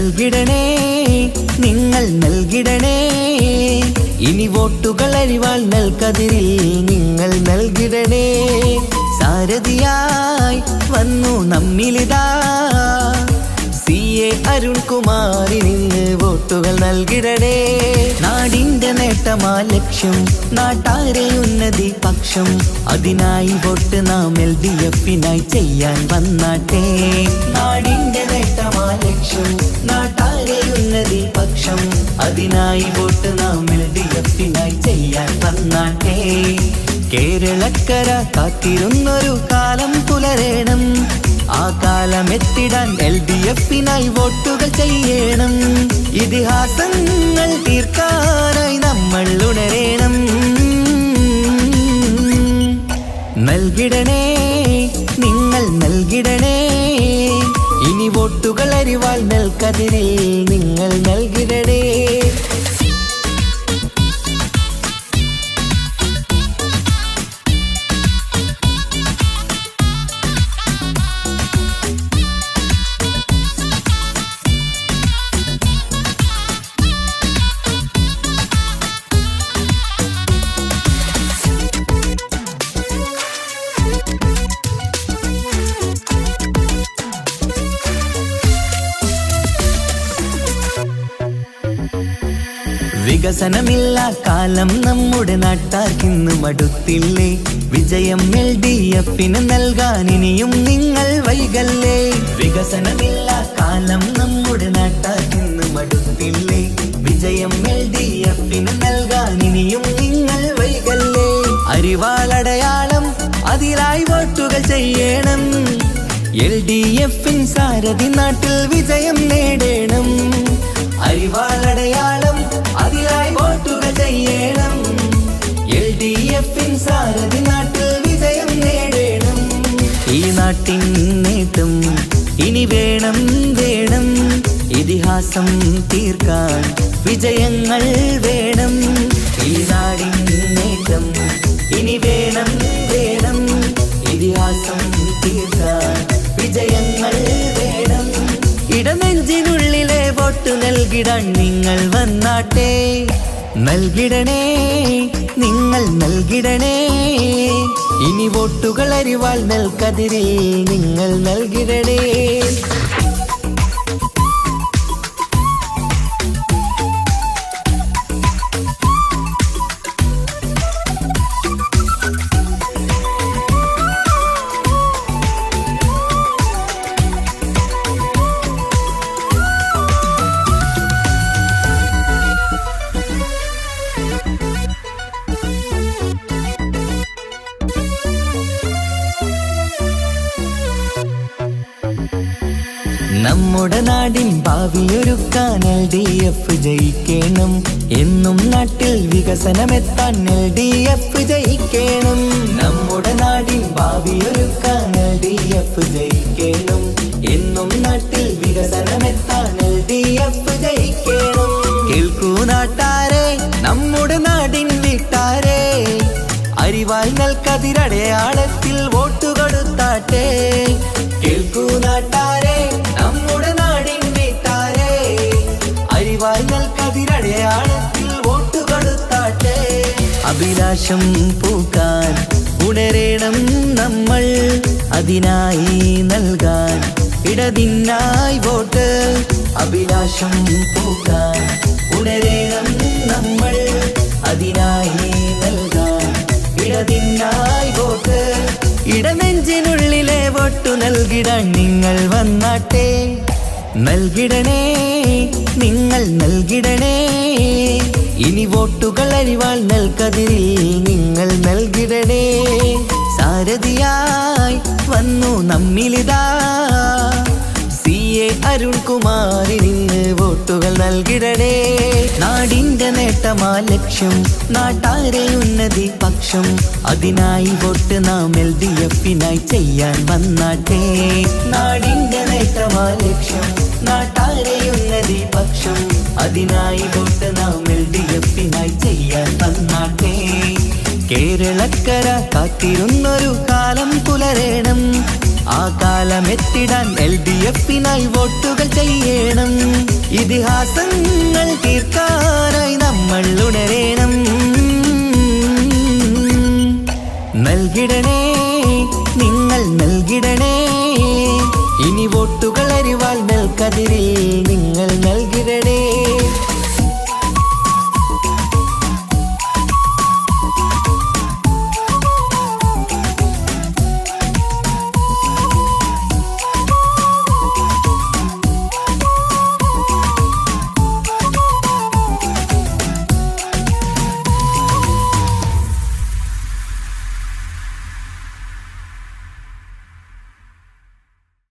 നൽകിടണേ, നിങ്ങൾ നൽകിടണേ. ഇനി വോട്ടുകൾ അരിവാൾ നൽകതിരിൽ നിങ്ങൾ നൽകിടണേ. സാരഥിയായി വന്നു നമ്മിലിതാ CA അരുൺകുമാറിന് വോട്ടുകൾ നൽകിടണേ. നാടിന്റെ നേട്ടമാ ലക്ഷ്യം, നാട്ടാരെ ഉന്നതി പക്ഷം. അതിനായി വോട്ട് നാം LDFനായി ചെയ്യാൻ വന്നാട്ടെ. നാടിന്റെ നേട്ടമാ ലക്ഷ്യം, നാട്ടാരെ ഉന്നതി പക്ഷം. അതിനായി വോട്ട് നാം LDFനായി ചെയ്യാൻ വന്നാട്ടെ. കേരളക്കര കാത്തിരുന്നൊരു കാലം പുലരേണം. ആ കാലമെത്തിടാൻ LDFനായി വോട്ടുകൾ ചെയ്യണം. ഇതിഹാസങ്ങൾ തീർക്കാനായി നമ്മൾ ഉണരേണം. നൽകിടണേ, നിങ്ങൾ നൽകിടണേ. ഇനി വോട്ടുകൾ അരിവാൾ നൽകതിരിൽ നിങ്ങൾ നൽകിടണേ. വികസനമില്ല കാലം നമ്മുടെ നാട്ടാർക്കിന്ന് മടുത്തില്ലേ. വിജയം LDFന് നൽകാൻ ഇനിയും നിങ്ങൾ വൈകല്ലേ. വികസനമില്ല കാലം നമ്മുടെ നാട്ടാർക്കിന്ന് മടുത്തില്ലേ. വിജയം LDFന് നൽകാൻ ഇനിയും നിങ്ങൾ വൈകല്ലേ. അരിവാളടയാളം അതിലായി വോട്ടുകൾ ചെയ്യണം. LDFൻ സാരഥി നാട്ടിൽ വിജയം നേടണം. അരിവാളടയാളം അതിലായി വോട്ടുകൾ ചെയ്യണം. LDFൻ സാരഥി നാട്ടിൽ വിജയം നേടണം. ഈ നാട്ടിൻ നേട്ടം ഇനി വേണം വേണം. ഇതിഹാസം തീർക്കാൻ വിജയങ്ങൾ വേണം. ഈ നാടിൻ നേട്ടം ഇനി വേണം വേണം. ഇതിഹാസം തീർക്കാൻ വിജയങ്ങൾ വേണം. ഇടനെഞ്ചിനുള്ളിലെ വോട്ട് നൽകിടാൻ നിങ്ങൾ വന്നാട്ടെ. നൽകിടണേ, നിങ്ങൾ നൽകിടണേ. ഇനി വോട്ടുകൾ അരിവാൾ നൽകതിരിൽ നിങ്ങൾ നൽകിടണേ. നമ്മുടെ നാടിൻ ഭാവിയൊരുക്കാൻ LDF ജയിക്കണം. എന്നും നാട്ടിൽ വികസനമെത്താൻ LDF ജയിക്കണം. നമ്മുടെ നാടിൻ ഭാവിയൊരുക്കാൻ LDF ജയിക്കണം. എന്നും നാട്ടിൽ വികസനമെത്താൻ LDF ജയിക്കണം. കേൾക്കൂ നാട്ടാരെ, നമ്മുടെ നാടിൻ വീട്ടാരെ, അരിവാൾ നൽകതിരടയാളത്തിൽ വോട്ട് കൊടുത്താട്ടെ. കേൾക്കൂ നാട്ടാരെ, നമ്മുടെ നാടിൻ വീട്ടാരെ, അരിവാൾ നൽകതിരടയാളത്തിൽ വോട്ട് കൊടുത്താട്ടെ. അഭിലാഷം പൂക്കാൻ ഉണരേണം നമ്മൾ. അതിനായി നൽകാൻ ഇടതിനായി വോട്ട്. അഭിലാഷം പൂക്കാൻ ഉണരേണം നമ്മൾ. അതിനായി നൽകാൻ ഇടതിനായി വോട്ട്. ഇടനെഞ്ചിനുള്ളിലെ വോട്ടു നൽകിടാൻ നിങ്ങൾ വന്നാട്ടെ. നൽകിടണേ, നിങ്ങൾ നൽകിടണേ. ഇനി വോട്ടുകൾ അരിവാൾ നൽകതിരിൽ നിങ്ങൾ നൽകിടണേ. സാരഥിയായി വന്നു നമ്മിലിതാ CA അരുൺകുമാറിന് വോട്ടുകൾ നൽകിടണേ. നാടിന്റെ നേട്ടമാ ലക്ഷ്യം, നാട്ടാരെ ഉന്നതി പക്ഷം. അതിനായി വോട്ട് നാം LDFനായി ചെയ്യാൻ വന്നാട്ടെ. നാടിന്റെ നേട്ടമാ ലക്ഷ്യം, നാട്ടാരെ ഉന്നതി പക്ഷം. അതിനായി വോട്ട് നാം LDFനായി ചെയ്യാൻ വന്നാട്ടെ. കേരളക്കര കാത്തിരുന്നൊരു കാലം പുലരേണം. ആ കാലമെത്തിടാൻ LDF-നായി വോട്ടുകൾ ചെയ്യണം. ഇതിഹാസങ്ങൾ തീർക്കാനായി നമ്മൾ ഉണരേണം. നൽകിടണേ, നിങ്ങൾ നൽകിടണേ.